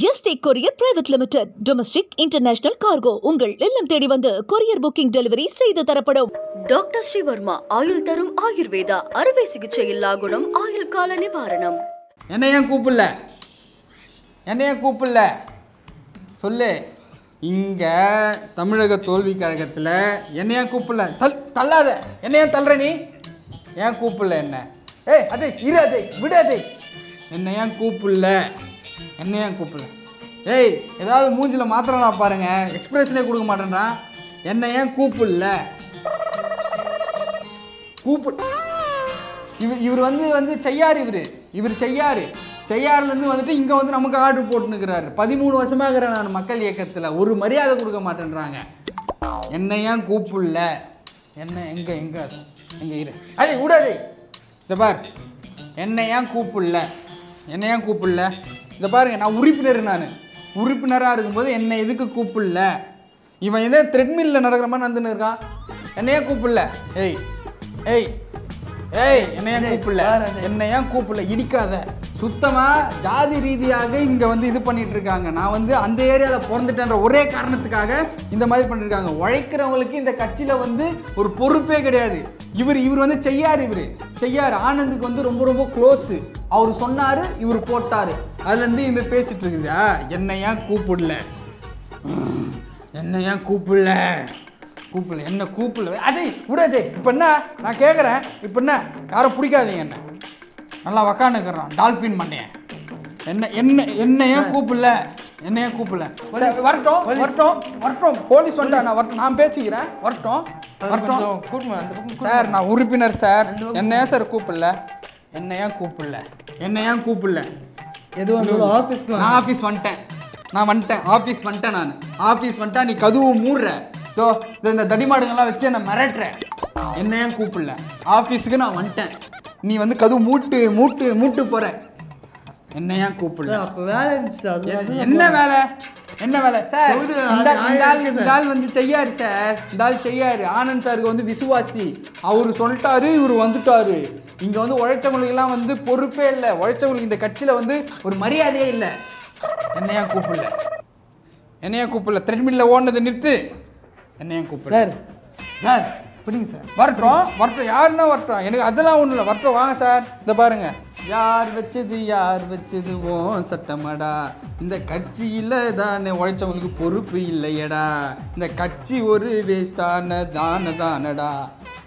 Yesterday courier private limited. Domestic international cargo உங்கள் இல்லம் தேடி வந்து கொரியர் புக்கிங் டெலிவரி செய்து தரப்படும். டாக்டர் ஸ்ரீவர்மா ஆயுள் தரும் ஆயுர்வேதா அறுவை சிகிச்சை இல்லா குணம் ஆயுள் கால நிவாரணம். என்னைய கூப்பிடல சொல்லு. இங்கே தமிழக தோல்வி கழகத்தில் என்னையா கூப்பிடல. தள்ளாத. என்னையா தள்ளுற நீ? ஏன் கூப்பிடல என்ன? ஏய் அஜய் இரு, அஜய் விடு, அஜய் என்னையா கூப்பிடல. ஏய் ஏதாவது மூஞ்சில் மாத்திரனா பாருங்க, எக்ஸ்பிரஷனே கொடுக்க மாட்டேன்றான். என்ன ஏன் கூப்பிடல? இவர் வந்து செய்யார். இவர் செய்யாறுலேருந்து வந்துட்டு இங்கே வந்து நமக்கு ஆர்டர் போட்டுன்னுக்கிறாரு. 13 வருஷமாக இருக்கிறேன் நான் மக்கள் இயக்கத்தில். ஒரு மரியாதை கொடுக்க மாட்டேன்றாங்க. என்ன ஏன் கூப்பிடல? என்ன எங்கே இரு. அஜய் விடாதே. இதை பார், என்ன ஏன் கூப்பிடல? இதை பாருங்க, நான் உறுப்பினராக இருக்கும்போது என்னை எதுக்கு கூப்பிடல? இவன் எதோ த்ரெட்மில்லில் நடக்கிற மாதிரி நடந்துன்னு இருக்கான். என்னையா கூப்பிடல? ஏய் என்னையா கூப்பிடல? இடிக்காத. சுத்தமாக ஜாதி ரீதியாக இங்கே வந்து இது பண்ணிட்டு இருக்காங்க. நான் வந்து அந்த ஏரியாவில் பிறந்துட்டேன்ற ஒரே காரணத்துக்காக இந்த மாதிரி பண்ணிருக்காங்க. உழைக்கிறவங்களுக்கு இந்த கட்சியில் வந்து ஒரு பொறுப்பே கிடையாது. இவர் வந்து செய்யார் ஆனந்துக்கு வந்து ரொம்ப ரொம்ப க்ளோஸு. அவர் சொன்னார், இவர் போட்டார். அதுலேருந்து இந்த பேசிட்டு இருக்குதா? என்னையா கூப்பிடல? என்ன கூப்பிடல? அஜய் விடு அஜய். இப்போ என்ன நான் கேட்குறேன், இப்போ என்ன யாரும் பிடிக்காதீங்க. என்ன நல்லா உக்காந்துக்கிறான் டால்ஃபின் மண்டையன். என்ன ஏன் கூப்பிடல? வரட்டும். போலீஸ் வந்துட்டா நான் பேசிக்கிறேன். வரட்டும் சார், நான் உறுப்பினர் சார். என்ன ஏன் சார் கூப்பிடல? என்ன ஏன் கூப்பிடல? நான் ஆஃபீஸ் வந்துட்டேன். ஆஃபீஸ் வந்துட்டா நீ கதவு மூடுற. இந்த தடிமாடுங்கள்லாம் வச்சு என்ன மிரட்டுற. என்ன ஏன் கூப்பிடல? ஆஃபீஸுக்கு நான் வந்துட்டேன். நீ வந்து கதவு மூட்டு போற. என்ன ஏன் கூப்பிடல? என்ன வேலை சார்? இந்த ஆள் வந்து செய்யாரு சார். ஆனந்த் சாருக்கு வந்து விசுவாசி. அவரு சொல்லிட்டாரு, இவர் வந்துட்டாரு. இங்க வந்து உழைச்சவங்களுக்கெல்லாம் வந்து பொறுப்பே இல்லை. உழைச்சவங்களுக்கு இந்த கட்சியில வந்து ஒரு மரியாதையே இல்லை. என்ன ஏன் கூப்பிடல? த்ரெட்மில்ல ஓடுனது நிறுத்து. என்ன ஏன் கூப்பிடல? சார் பிடிங்க சார். வரட்டும். யாருன்னா வரட்டும், எனக்கு அதெல்லாம் ஒன்றும் இல்லை. வரட்டும், வாங்க சார். இந்த பாருங்க, யார் வச்சது ஓன் சட்டமாடா. இந்த கட்சியில் தானே உழைச்சவங்களுக்கு பொறுப்பு இல்லையடா. இந்த கட்சி ஒரு வேஸ்டான தானடா.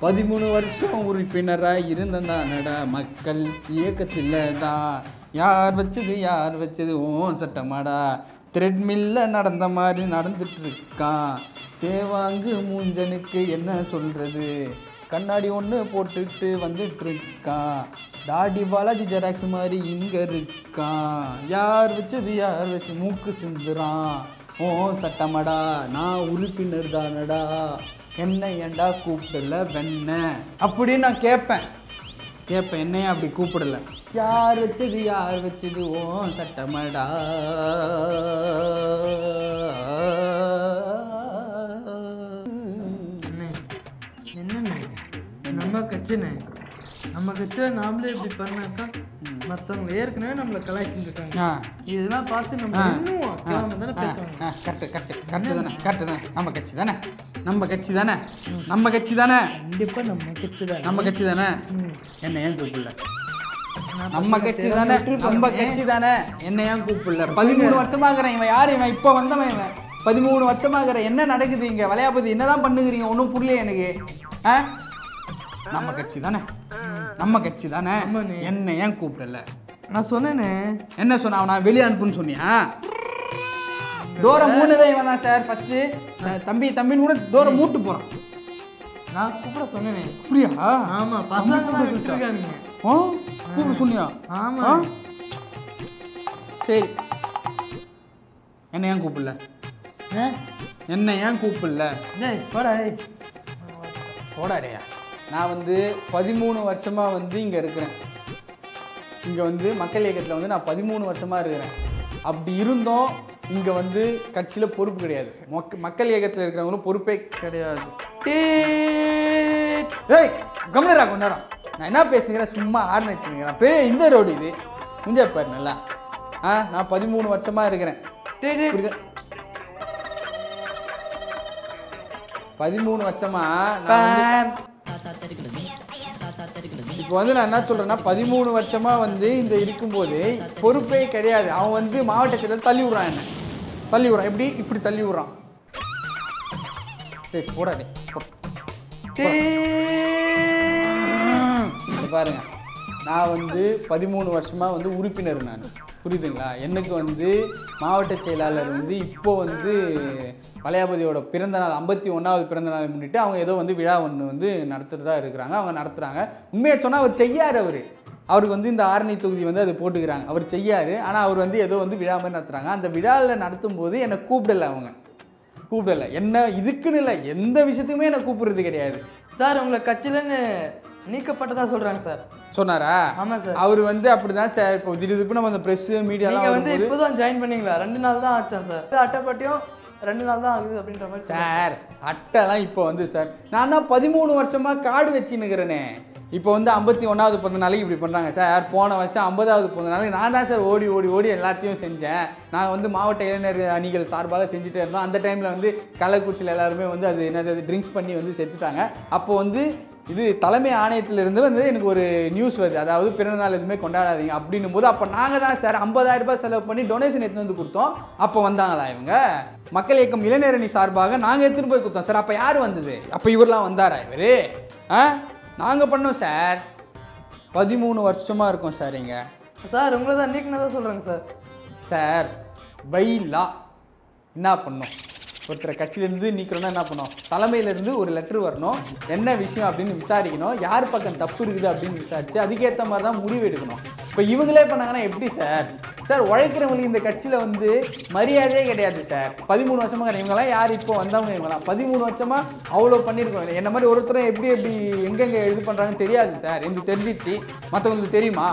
13 வருஷம் உறுப்பினராக இருந்ததானடா. மக்கள் இயக்கத்தில் தான். யார் வச்சது ஓன் சட்டமாடா. த்ரெட்மில்ல நடந்த மாதிரி நடந்துட்டு இருக்கான். தேவாங்கு மூஞ்சனுக்கு என்ன சொல்கிறது? கண்ணாடி ஒன்று போட்டுட்டு வந்துட்டு இருக்கான். தாடி பாலாஜி ஜெராக்ஸ் மாதிரி இங்கே இருக்கான். யார் வச்சு மூக்கு சிந்துறான். ஓ சட்டமாடா, நான் உறுப்பினர் தானடா. என்ன ஏண்டா கூப்பிடல வெண்ண அப்படின்னு நான் கேட்பேன். என்னையா அப்படி கூப்பிடல? யார் வச்சது ஓ சட்டமாடா. நம்ம கட்சியில் நாமளே இப்படி பண்ணாக்கா மற்றவங்க ஏற்கனவே நம்மளை கலாய்ச்சிருக்காங்க. இதெல்லாம் பார்த்து நம்ம இன்னும் தானே பேசுவாங்க. கரெக்டு தானே. நம்ம கட்சி தானே. கண்டிப்பாக நம்ம கட்சி தானே. என்ன ஏன் கூப்பிடல? நம்ம கட்சி தானே. என்ன ஏன் கூப்பிடல? 13 வருஷமாகறேன். இவன் யார்? இவன் இப்போ வந்தவன். இவன் 13 வருஷமாகற. என்ன நடக்குது இங்கே? வளையாபதி என்னதான் பண்ணுகிறீங்க? ஒன்றும் புரியல எனக்கு. நம்ம கட்சி தானே. என்ன ஏன் கூப்பிடல? நான் சொன்னேனே. என்ன சொன்ன? நான் வெளியே அனுப்புன்னு சொன்னியா? டோரை மூணுதான் இவன் தான் சார். ஃபர்ஸ்ட்டு தம்பின்னு கூட டோரை மூட்டு போகிறான். நான் கூப்பிட சொன்னேனே. அப்படியா? ஆமாம், பசங்க கூப்பிட சொன்னியா? ஆமாம். சரி, என்ன ஏன் கூப்பிடல? போடாடையா. நான் வந்து 13 வருஷமாக வந்து இங்கே இருக்கிறேன். இங்கே வந்து மக்கள் இயக்கத்தில் வந்து நான் 13 வருஷமாக இருக்கிறேன். அப்படி இருந்தோம் இங்கே வந்து கட்சியில் பொறுப்பு கிடையாது. மக்கள் இயக்கத்தில் இருக்கிறவங்களும் பொறுப்பே கிடையாது. ஏய் கம்னரா கொண்டாரம். நான் என்ன பேசுகிறேன்? சும்மா ஆர்னு வச்சுருக்கிறேன். பெரிய இந்த ரோடு இது. முடிஞ்சா பாரு நல்லா. நான் 13 வருஷமா இருக்கிறேன். புரியுது? 13 வருஷமா நான் இப்போ வந்து நான் என்ன சொல்றேன்னா 13 வருஷமா வந்து இந்த இருக்கும்போது பொறுப்பே கிடையாது. அவன் வந்து மாவட்ட செயலர் தள்ளி விடுறான், என்ன தள்ளி விடுறான். எப்படி இப்படி தள்ளி விடுறான். சரி போடாடே பாருங்க. நான் வந்து 13 வருஷமா வந்து உறுப்பினர் நான், புரியுதுங்களா? எனக்கு வந்து மாவட்ட செயலாளர் வந்து இப்போ வந்து வளையாபதியோட பிறந்த நாள் 51வது பிறந்த நாளை முன்னிட்டு அவங்க ஏதோ வந்து விழா ஒன்று வந்து நடத்துகிறதா இருக்கிறாங்க. அவங்க நடத்துகிறாங்க. உண்மையை சொன்னால் அவர் செய்யார். அவருக்கு வந்து இந்த ஆரணி தொகுதி வந்து அது போட்டுக்கிறாங்க. அவர் செய்யார். ஆனால் அவர் வந்து ஏதோ வந்து விழா மாதிரி நடத்துகிறாங்க. அந்த விழாவில் நடத்தும் போது என்னை கூப்பிடலை. அவங்க கூப்பிடலை. என்ன இதுக்குன்னு இல்லை, எந்த விஷயத்துக்குமே என்னை கூப்பிடுறது கிடையாது. சார் உங்களை கட்சியிலன்னு நீக்கப்பட்டதா சொல்றாங்க சார். சொன்னாரா? ஆமா சார். அவர் வந்து அப்படிதான் சார். இப்போ திடீர்னு நம்ம அந்த பிரஸ் மீடியாலாம் வந்து இப்போதான் ஜாயின் பண்ணீங்களா? 2 நாள் தான் ஆச்சா சார். அட்டைப்பட்டியும் 2 நாள் தான் ஆகுது அப்படின்ற மாதிரி சார். அட்டைலாம் இப்போ வந்து சார் நான் தான் 13 வருஷமா கார்டு வச்சுன்னுக்கிறேனே. இப்போ வந்து 51வது பிறந்த நாளைக்கு இப்படி பண்ணுறாங்க சார். போன வருஷம் 50வது பிறந்த நாளைக்கு நான் தான் சார் ஓடி ஓடி ஓடி எல்லாத்தையும் செஞ்சேன். நாங்கள் வந்து மாவட்ட இளைஞர் அணிகள் சார்பாக செஞ்சுட்டே இருந்தோம். அந்த டைமில் வந்து கள்ளக்குறிச்சியில் எல்லாருமே வந்து அது என்னது ட்ரிங்க்ஸ் பண்ணி வந்து செத்துட்டாங்க. அப்போது வந்து இது தலைமை ஆணையத்திலிருந்து வந்து எனக்கு ஒரு நியூஸ் வருது, அதாவது பிறந்தநாள் எதுவுமே கொண்டாடாதீங்க அப்படின்னும் போது அப்போ நாங்கள் தான் சார் 50,000 ரூபாய் செலவு பண்ணி டொனேஷன் எடுத்துன்னு வந்து கொடுத்தோம். அப்போ வந்தாங்களா இவங்க? மக்கள் இயக்கம் இளைஞரணி சார்பாக நாங்கள் எடுத்துன்னு போய் கொடுத்தோம் சார். அப்போ யார் வந்தது? அப்போ இவரெலாம் வந்தாரா? இவர் நாங்கள் பண்ணோம் சார். 13 வருஷமாக இருக்கோம் சார். இங்கே சார் உங்களை தான் நீக்கினதான் சொல்கிறாங்க சார். சார் பைலா என்ன பண்ணோம்? ஒருத்தரை கட்சியிலேருந்து நீக்கிறோன்னா என்ன பண்ணோம்? தலைமையிலேருந்து ஒரு லெட்ரு வரணும், என்ன விஷயம் அப்படின்னு விசாரிக்கணும், யார் பக்கம் தப்பு இருக்குது அப்படின்னு விசாரித்து அதுக்கேற்ற மாதிரி தான் முடிவு எடுக்கணும். இப்போ இவங்களே பண்ணாங்கன்னா எப்படி சார்? சார் உழைக்கிறவங்களுக்கு இந்த கட்சியில் வந்து மரியாதையே கிடையாது சார். 13 வருஷமாக இவங்கெல்லாம் யார் இப்போ வந்தவங்க? இவங்களாம் 13 வருஷமாக அவ்வளோ பண்ணியிருக்கோம். என்ன மாதிரி ஒருத்தரும் எப்படி எங்கெங்கே இது பண்ணுறாங்கன்னு தெரியாது சார். எனக்கு தெரிஞ்சிச்சு, மற்றவங்களுக்கு தெரியுமா?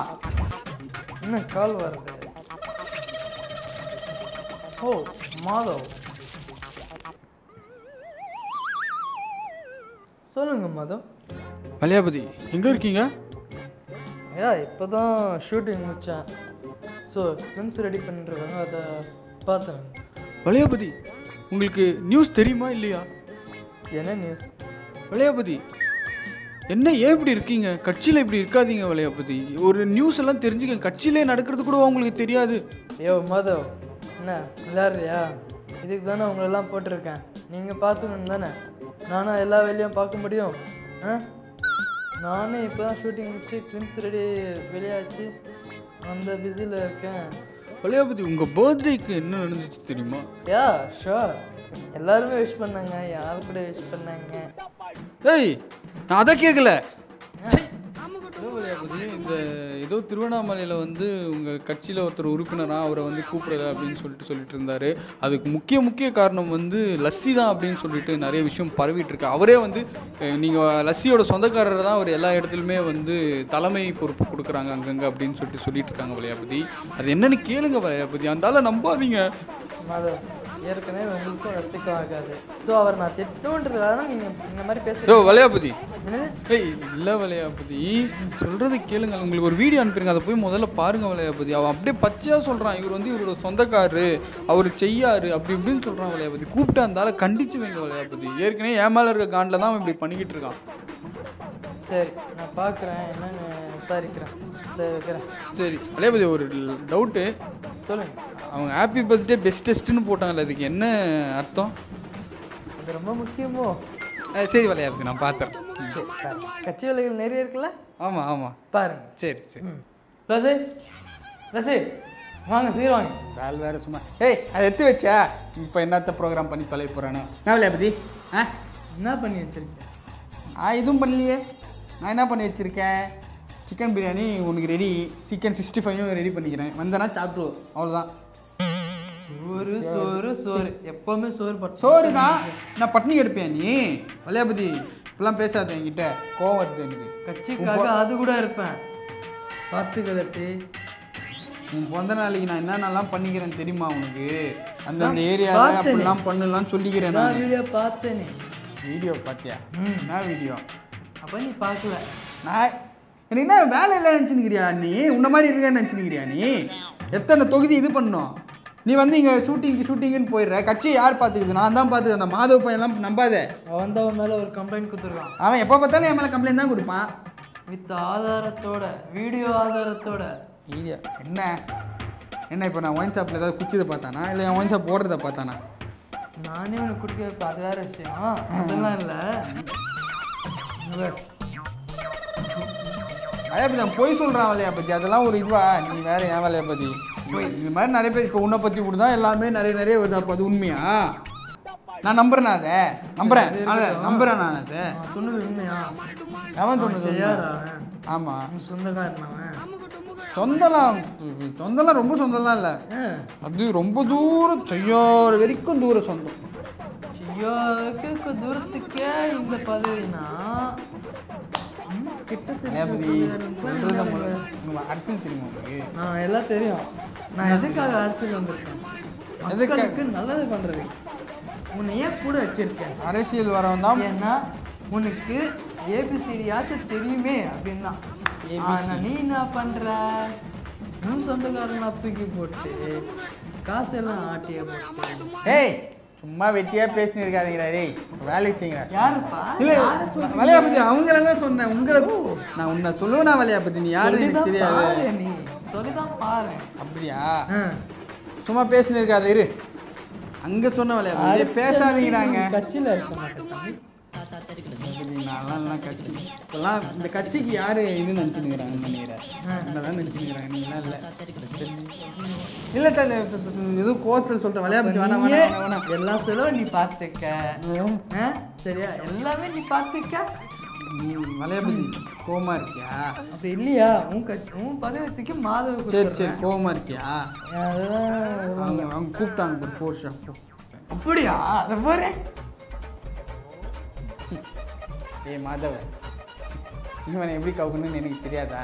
இன்னும் கால் வருது. ஓ மாதவ், சொல்லுங்க மாதவ். வளையாபதி எங்கே இருக்கீங்க? ஐயா இப்போ தான் ஷூட்டிங் முடித்தேன். ஸோ ஃபிலிம்ஸ் ரெடி பண்ணிருக்காங்க, அதை பார்த்தேன். வளையாபதி உங்களுக்கு நியூஸ் தெரியுமா இல்லையா? என்ன நியூஸ்? வளையாபதி என்ன ஏன் இப்படி இருக்கீங்க? கட்சியில் இப்படி இருக்காதீங்க வளையாபதி. ஒரு நியூஸ் எல்லாம் தெரிஞ்சுக்க. கட்சியிலே நடக்கிறது கூட உங்களுக்கு தெரியாது. ஐயோ மாதவ், என்ன விளையாடுறியா? இதுக்கு தானே உங்களெல்லாம் போட்டிருக்கேன். நீங்கள் பார்த்துக்கணும் தானே. நானும் எல்லா வேலையும் பார்க்க முடியும். நானே இப்போ தான் ஷூட்டிங் முடிச்சு ஃபிலிம்ஸ் ரெடி வெளியாச்சு, அந்த பிஸியில் இருக்கேன். வளையாபதி உங்கள் பர்த்டேக்கு என்ன நடந்துச்சு தெரியுமா? யா ஷோர், எல்லாருமே விஷ் பண்ணாங்க. யார் கூட விஷ் பண்ணாங்க? ஏய் நான் அதை கேட்கல. வளையாபதி இந்த ஏதோ திருவண்ணாமலையில் வந்து உங்கள் கட்சியில் ஒருத்தர் உறுப்பினராக அவரை வந்து கூப்பிடல அப்படின்னு சொல்லிட்டு இருந்தார். அதுக்கு முக்கிய காரணம் வந்து லஸ்ஸி தான் அப்படின்னு சொல்லிட்டு நிறைய விஷயம் பரவிட்டு இருக்கு. அவரே வந்து நீங்கள் லஸ்ஸியோட சொந்தக்காரர் தான் அவர் எல்லா இடத்துலையுமே வந்து தலைமை பொறுப்பு கொடுக்குறாங்க அங்கங்கே அப்படின்னு சொல்லிட்டு இருக்காங்க வளையாபதி. அது என்னன்னு கேளுங்க வளையாபதி. அந்தால நம்பாதீங்க. மாதவ், ஏற்கனவே உங்களுக்கும் ரசிக்கம் ஆகாது. ஸோ அவர் நான் திட்டுன்றதுக்காக தான் நீங்கள் இந்த மாதிரி பேசுகிறீங்க. ஓ வளையாபதி, ஏய் இல்லை வளையாபதி சொல்கிறது கேளுங்க. உங்களுக்கு ஒரு வீடியோ அனுப்பிடுங்க, அதை போய் முதல்ல பாருங்கள் வளையாபதி. அவன் அப்படியே பச்சையாக சொல்கிறான், இவர் வந்து இவரோட சொந்தக்காரு, அவர் செய்யாரு அப்படி இப்படின்னு சொல்கிறான் வளையாபதி. கூப்பிட்டு அந்தால கண்டிச்சு வைங்க வளையாபதி. ஏற்கனவே ஏன் மேலே இருக்க காண்டில் தான் அவன் இப்படி பண்ணிக்கிட்டு இருக்கான். சரி நான் பார்க்குறேன், என்னன்னு விசாரிக்கிறேன். சரி வைக்கிறேன். சரி வளையாபதி ஒரு டவுட்டு சொல்லுங்கள். அவங்க ஹாப்பி பர்த்டே பெஸ்டெஸ்ட்டுன்னு போட்டாங்கல்ல, அதுக்கு என்ன அர்த்தம்? அது ரொம்ப முக்கியமோ? சரி வளையாபதி நான் பார்த்துறேன். கட்சி வேலைகள் நிறைய இருக்குல்ல? ஆமாம் ஆமாம் பாருங்க. சரி சரி. ரசி ரசி வாங்க, சீக்கிரம் வாங்க. வேறு சும்மா. ஏய் அதை எடுத்து வச்சா இப்போ என்னத்த ப்ரோக்ராம் பண்ணி தொலை போகிறானோ? என்ன வளையாபதி? என்ன பண்ணி வச்சிருக்கேன்? எதுவும் பண்ணலையே. நான் என்ன பண்ணி வச்சுருக்கேன்? சிக்கன் பிரியாணி உனக்கு ரெடி, சிக்கன் 65 ரெடி பண்ணிக்கிறேன். வந்தேன்னா சாப்பிட்ருவோம், அவ்வளோதான். சோறு சோறு சோறு, எப்பவுமே சோறு. சோறு தான். நான் பட்னி எடுப்பேன் நீ வளையாபதி. இப்பெல்லாம் பேசாத என்கிட்ட, கோவம் வருது எனக்கு. கட்சிக்காக அது கூட இருப்பேன். பார்த்துக்க ரசி, உன் பிறந்த நாளைக்கு நான் என்னென்னலாம் பண்ணிக்கிறேன் தெரியுமா உனக்கு? அந்தந்த ஏரியாவில் அப்படிலாம் பண்ணலாம் சொல்லிக்கிறேன். நான் வீடியோ பார்த்தேனே. வீடியோ பார்த்தியா? என்ன வீடியோ? அப்போ நீ பார்க்கல. நான் எனக்கு என்ன வேலை இல்லை நினச்சினுக்கிறியா நீ? உன்ன மாதிரி இருக்கேன்னு நினச்சினுக்கிறியா நீ? எத்தனை தொகுதி இது பண்ணோம் நீ வந்து இங்கே ஷூட்டிங்குன்னு போயிடுற. கட்சியை யார் பார்த்துக்குது? நான் தான் பார்த்துக்கு. அந்த மாதவ பையன்லாம் நம்பாத. அவன் தான் அவன் மேலே ஒரு கம்ப்ளைண்ட் கொடுத்துருக்கான். அவன் எப்போ பார்த்தாலும் என் மேலே கம்ப்ளைண்ட் தான் கொடுப்பான். வித் ஆதாரத்தோட, வீடியோ ஆதாரத்தோட. வீடியோ என்ன இப்போ நான் ஒயின் ஷாப்பில் ஏதாவது குச்சிதை பார்த்தானா இல்லை என் ஒயின் ஷாப் போடுறத பார்த்தானா? நானே உனக்கு குடிக்க வைப்பேன், அது வேற விஷயம். அதெல்லாம் இல்லை. வலையாபதி நான் போய் சொல்கிறான் வலையாபதி, அதெல்லாம் ஒரு இதுவா? நீ வேற ஏன் வலையாபதி? இந்த மாதிரி நிறைய பேர் இப்போ உன்னை பற்றி கூட தான் எல்லாமே நிறைய வருது. அப்போ அது உண்மையா? நான் நம்புறேன். அதை நம்புறேன். நான் அதை சொன்னது உண்மையா? அவன் சொன்னது ஆமாம். சொந்தக்காரன் சொந்தம்லாம் ரொம்ப சொந்தம்லாம் இல்லை. அது ரொம்ப தூரம் செய்யாறு வரைக்கும் தூரம் சொந்தம். செய்யாருக்கு தூரத்துக்கே இந்த பதவினா அரசியல் தெரியுமா உங்களுக்கு? நான் எல்லாம் தெரியும். நான் எதுக்காக அரசியல் வந்திருக்கேன்? எதுக்காக? நல்லது பண்றது. உன்னை ஏன் கூட வச்சிருக்கேன்? அரசியல் வரவன் தான். ஏன்னா உனக்கு ஏபிசிடி ஆச்சும் தெரியுமே அப்படின்னா. ஆனா நீ என்ன பண்ற? உன் சொந்தக்காரனா தூக்கி போட்டு காசெல்லாம் ஆட்டிய போட்டு. ஏய் சும்மா வெட்டியா பேசினு இருக்காதீங்களா? டேய் வேலைக்கு செய்யுங்க. யாருப்பா? இல்லை வலையாபதி அவங்கள தான் சொன்னேன். உங்களை நான் உன்னை சொல்லுவேனா வலையாபதி? நீ யாருன்னு எனக்கு தெரியாது. நீ சொல்லிதான் பாரு. அப்படியா? சும்மா பேசினு இருக்காது. இரு அங்கே சொன்ன வலையாபதி பேசாதீங்கிறாங்க. கட்சியில் இருக்க மாட்டேன். நான்லாம் கட்சி இப்போல்லாம் இந்த கட்சிக்கு யார் இது நினச்சினுக்கிறாங்கன்னு நினைக்கிறேன். என்னதான் நினச்சினுக்கிறாங்க நீங்களாம்? இல்லை இல்லை எதுவும் கோச்சல் சொல்கிறேன். விளையாட்டு வேணாம் வேணாம் வேணாம். எல்லா செலவும் நீ பார்த்துக்க. சரியா? எல்லாமே நீ பார்த்துக்க. நீ வலையாபதி கோவமா இருக்கியா? அப்படி இல்லையா? உன் பதவியத்துக்கு மாதவ. சரி கோவமா இருக்கியா? அதெல்லாம் அவங்க கூப்பிட்டாங்க ஒரு ஃபோர்ஸ். அப்படியா? அதை போகிறேன். ஏய் மாதவ, இவனை எப்படி கவுக்கணும்னு எனக்கு தெரியாதா?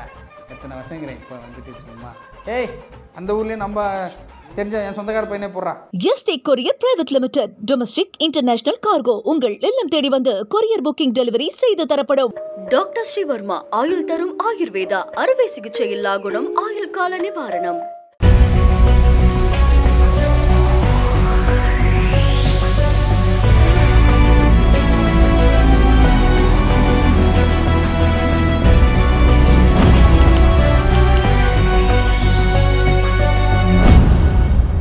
எத்தனை வருஷங்கிறேன் இப்போ வந்துட்டு சும்மா. ஏய் அந்த ஊர்லேயே நம்ம தெரிஞ்ச என் சொந்தக்கார பையனே போடுறா. Yesterday courier private limited. Domestic international cargo உங்கள் இல்லம் தேடி வந்து கொரியர் புக்கிங் டெலிவரி செய்து தரப்படும். டாக்டர் ஸ்ரீவர்மா ஆயுள் தரும் ஆயுர்வேதா அறுவை சிகிச்சை இல்லா குணம், ஆயுள் கால நிவாரணம்.